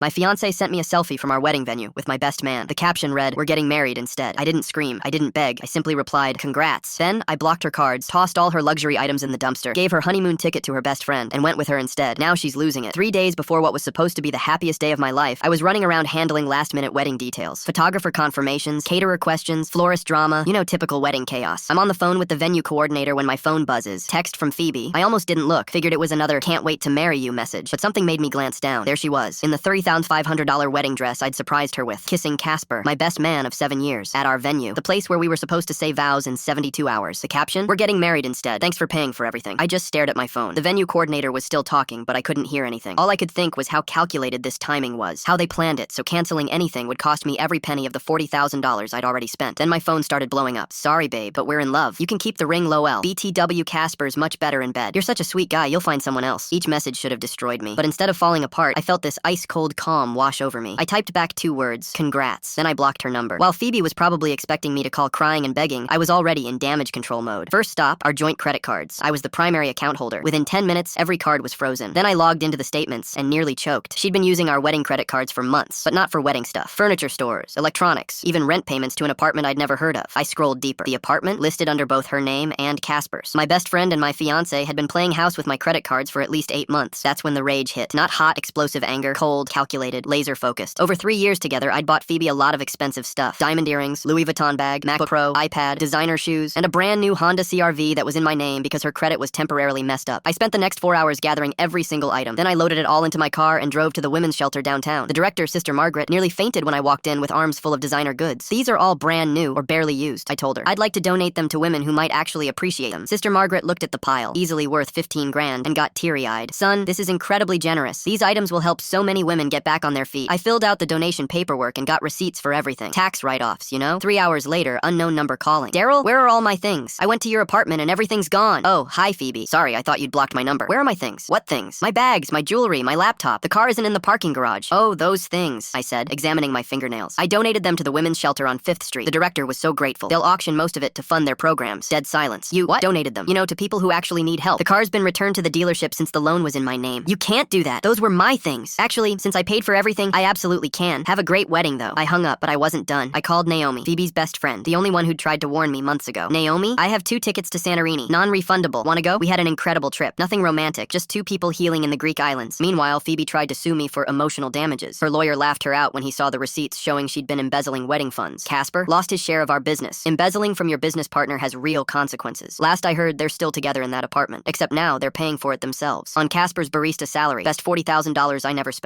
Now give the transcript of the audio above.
My fiancé sent me a selfie from our wedding venue with my best man. The caption read, "We're getting married instead." I didn't scream. I didn't beg. I simply replied, "Congrats." Then I blocked her cards, tossed all her luxury items in the dumpster, gave her honeymoon ticket to her best friend, and went with her instead. Now she's losing it. 3 days before what was supposed to be the happiest day of my life, I was running around handling last-minute wedding details. Photographer confirmations, caterer questions, florist drama, typical wedding chaos. I'm on the phone with the venue coordinator when my phone buzzes. Text from Phoebe. I almost didn't look. Figured it was another "can't wait to marry you" message. But something made me glance down. There she was, in the $30,500 wedding dress I'd surprised her with, kissing Casper, my best man of 7 years, at our venue, the place where we were supposed to say vows in 72 hours. The caption, "We're getting married instead. Thanks for paying for everything." I just stared at my phone. The venue coordinator was still talking, but I couldn't hear anything. All I could think was how calculated this timing was, how they planned it so canceling anything would cost me every penny of the $40,000 I'd already spent. Then my phone started blowing up. "Sorry, babe, but we're in love. You can keep the ring, lol. BTW, Casper's much better in bed. You're such a sweet guy, you'll find someone else." Each message should have destroyed me. But instead of falling apart, I felt this ice-cold calm wash over me. I typed back 2 words, "Congrats." Then I blocked her number. While Phoebe was probably expecting me to call crying and begging, I was already in damage control mode. First stop, our joint credit cards. I was the primary account holder. Within 10 minutes, every card was frozen. Then I logged into the statements and nearly choked. She'd been using our wedding credit cards for months, but not for wedding stuff. Furniture stores, electronics, even rent payments to an apartment I'd never heard of. I scrolled deeper. The apartment listed under both her name and Casper's. My best friend and my fiancé had been playing house with my credit cards for at least 8 months. That's when the rage hit. Not hot, explosive anger, cold, calculated, laser-focused. Over 3 years together, I'd bought Phoebe a lot of expensive stuff. Diamond earrings, Louis Vuitton bag, MacBook Pro, iPad, designer shoes, and a brand new Honda CR-V that was in my name because her credit was temporarily messed up. I spent the next 4 hours gathering every single item. Then I loaded it all into my car and drove to the women's shelter downtown. The director, Sister Margaret, nearly fainted when I walked in with arms full of designer goods. "These are all brand new or barely used," I told her. "I'd like to donate them to women who might actually appreciate them." Sister Margaret looked at the pile, easily worth 15 grand, and got teary-eyed. "Son, this is incredibly generous. These items will help so many women get back on their feet." I filled out the donation paperwork and got receipts for everything. Tax write-offs, 3 hours later, unknown number calling. "Daryl, where are all my things? I went to your apartment and everything's gone." "Oh, hi, Phoebe. Sorry, I thought you'd blocked my number. Where are my things?" "What things?" "My bags, my jewelry, my laptop. The car isn't in the parking garage." "Oh, those things," I said, examining my fingernails. "I donated them to the women's shelter on 5th Street. The director was so grateful. They'll auction most of it to fund their programs." Dead silence. "You what?" "Donated them. To people who actually need help. The car's been returned to the dealership since the loan was in my name." "You can't do that. Those were my things." "Actually, since I paid for everything, I absolutely can. Have a great wedding, though." I hung up, but I wasn't done. I called Naomi, Phoebe's best friend, the only one who'd tried to warn me months ago. "Naomi, I have 2 tickets to Santorini. Non-refundable. Wanna go?" We had an incredible trip. Nothing romantic, just 2 people healing in the Greek islands. Meanwhile, Phoebe tried to sue me for emotional damages. Her lawyer laughed her out when he saw the receipts showing she'd been embezzling wedding funds. Casper lost his share of our business. Embezzling from your business partner has real consequences. Last I heard, they're still together in that apartment. Except now, they're paying for it themselves. On Casper's barista salary. Best $40,000 I never spent.